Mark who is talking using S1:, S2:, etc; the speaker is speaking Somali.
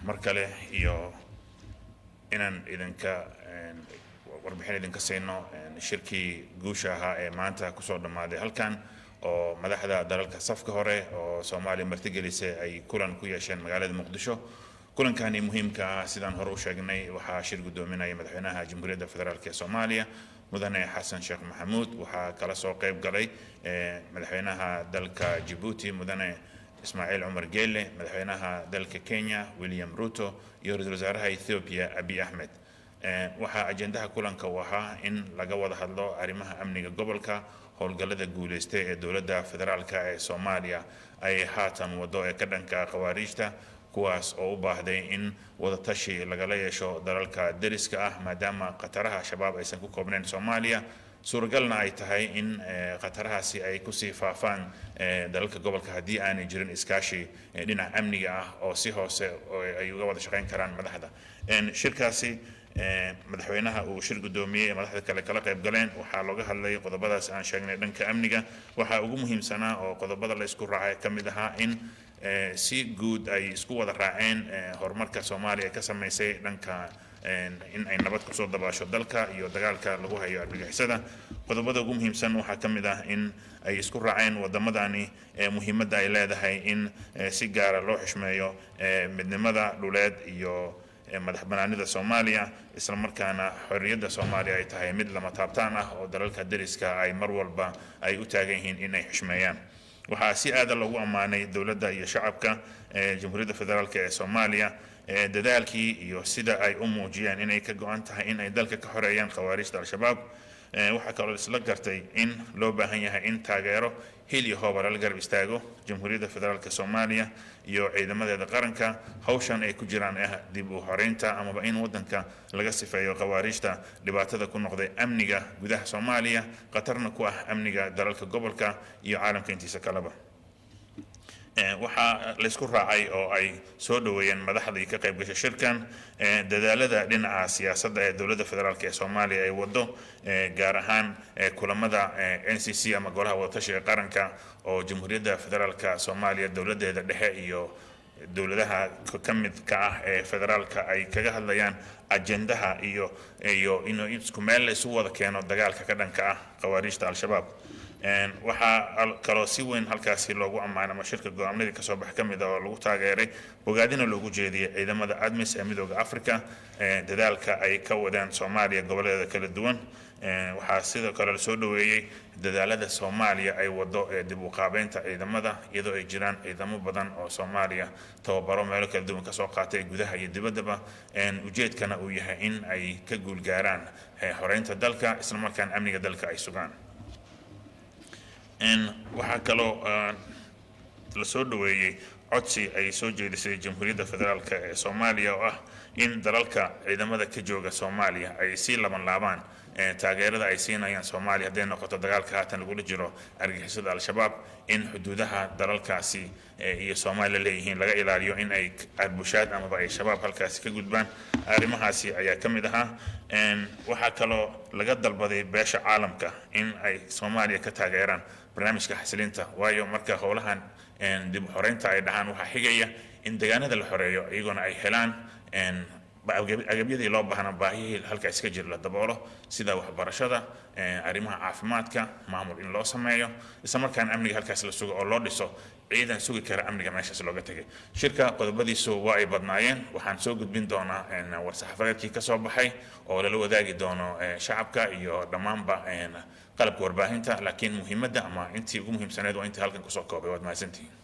S1: mar kale iyo inaan idinka warbixin idinka siino shirkii guusha ahaa ee maanta kusoo dhammaaday halkan oo madaxda dalalka safka hore oo Soomaaliya martigelisay ay kulan ku yeesheen magaalada Muqdisho. kulankani muhiimka ah sidaan hore u sheegnay waxaa shir gudoominaya madaxweynaha Jamhuuriyadda Federaalka ee Soomaaliya mudane Xasan Sheekh Maxamuud. waxaa kala soo qayb galay madaxweynaha dalka Djibouti mudane Ismaaciil Cumar Geelle, madaxweynaha dalka Kenya William Ruto iyo ra'iisul wasaaraha Ethiopia Abiy Ahmed. waxaa ajendaha kulanka u ahaa in laga wada hadlo arrimaha amniga gobolka, howlgallada guuleystay ee dowladda federaalka ee Soomaaliya ay haatan wado ee ka dhanka qawaariijta, kuwaas oo u baahday in wada tashi lagala yeesho dalalka deriska ah maadaama qataraha shabaab aysan ku koobnayn Soomaaliya, suuragalna ay tahay in qatarahaasi ay ku sii faafaan dalalka gobolka haddii aanay jirin iskaashi dhinaca amniga ah oo si hoose ay uga wada shaqayn karaan madaxda. shirkaasi madaxweynaha uu shir gudoomiyey madaxda kale kala qayb galeen waxaa looga hadlay qodobadaas aan sheegnay dhanka amniga. waxaa ugu muhiimsanaa oo qodobada la isku raacay ka mid ahaa in si guud ay isku wada raaceen horumarka Soomaaliya ka samaysay dhanka in ay nabad ku soo dabaasho dalka iyo dagaalka lagu hayo argagixisada. qodobada ugu muhiimsan waxaa ka mid ah in ay isku raaceen wadamadani muhiimadda ay leedahay in si gaara loo xishmeeyo midnimada dhuleed iyo madax banaanida Soomaaliya, isla markaana xorriyadda Soomaaliya ay tahay mid lama taabtaan ah oo dalalka deriska ay mar walba ay u taagan yihiin in ay xishmeeyaan. waxaa si aad loogu ammaanay dowladda iyo shacabka Jamhuuriyadda Federaalka ee Soomaaliya dadaalkii iyo sida ay u muujiyeen inay ka go'an tahay in ay dalka ka xoreeyaan khawaarijta al-shabaab. waxaa kaloo isla gartay in loo baahan yahay in taageero hil iyo hooba la garab istaago Jamhuuriyadda Federaalka Soomaaliya iyo ciidamadeeda qaranka hawshan ay ku jiraan dib u xoreynta amaba in wadanka laga sifeeyo khawaarijta dhibaatada ku noqday amniga gudaha Soomaaliya, qatarna ku ah amniga dalalka gobolka iyo caalamka intiisa kaleba. waxaa la isku raacay oo ay soo dhaweeyeen madaxdii ka qayb gashay shirkan dadaalada dhinaca siyaasadda ee dowladda federaalka ee Soomaaliya ay wado, gaar ahaan kulamada NCC ama golaha wadatashiga qaranka oo Jamhuuriyadda Federaalka Soomaaliya dowladeeda dhexe iyo dowladaha ka mid ka ah ee federaalka ay kaga hadlayaan ajendaha iyo inuu isku meel la isu wada keeno dagaalka ka dhanka ah khawaarijta al-shabaab. waxaa kaloo si weyn halkaasi loogu ammaanay mashirka go'aamadii kasoo bax ka mid ah oo lagu taageeray bogaadina loogu jeediyey ciidamada ADMIS ee midooda Afrika dadaalka ay ka wadaan Soomaaliya goboleeda kala duwan. waxaa sidoo kale la soo dhaweeyey dadaalada Soomaaliya ay wado ee dib u qaabeynta ciidamada iyadoo ay jiraan ciidamo badan oo Soomaaliya tababaro meelo kala duwan ka soo qaatay gudaha iyo dibaddaba. ujeedkana uu yahay in ay ka guulgaaraan xoreynta dalka isla markaana amniga dalka ay sugaan. waxaa kaloo la soo dhaweeyey codsi ay soo jeedisay Jamhuuriyadda Federaalka ee Soomaaliya oo ah in dalalka ciidamada ka jooga Soomaaliya ay si laban taageerada ay siinayaan Soomaaliya haddii noqoto dagaalka haatan lagula jiro argagixisada al-shabaab, in xuduudaha dalalkaasi iyo Soomaaliya leeyihiin laga ilaaliyo in ay arbushaad amaba ay shabaab halkaasi ka gudbaan. arrimahaasi ayaa ka mid ahaa. waxaa kaloo laga dalbaday beesha caalamka in ay Soomaaliya ka taageeraan barnaamijka xasilinta, waayo marka howlahan dib u xoreynta ay dhacaan waxaa xigaya in deegaanada la xoreeyo iyaguna ay helaan agabyadii loo baahnaa baahiyihii halkaas ka jira la daboolo, sida waxbarashada, arrimaha caafimaadka, maamul in loo sameeyo, isla markaana amniga halkaas la sugo oo loo dhiso ciidan sugi kara amniga meeshaas looga tagay. shirka qodobadiisu waa ay badnaayeen. waxaan soo gudbin doonaa war-saxaafadeedkii ka soo baxay oo lala wadaagi doono shacabka iyo dhammaanba qalabka warbaahinta, laakiin muhiimadda ama intii ugu muhiimsaneed waa intii halkan kusoo koobay. waad mahadsantihiin.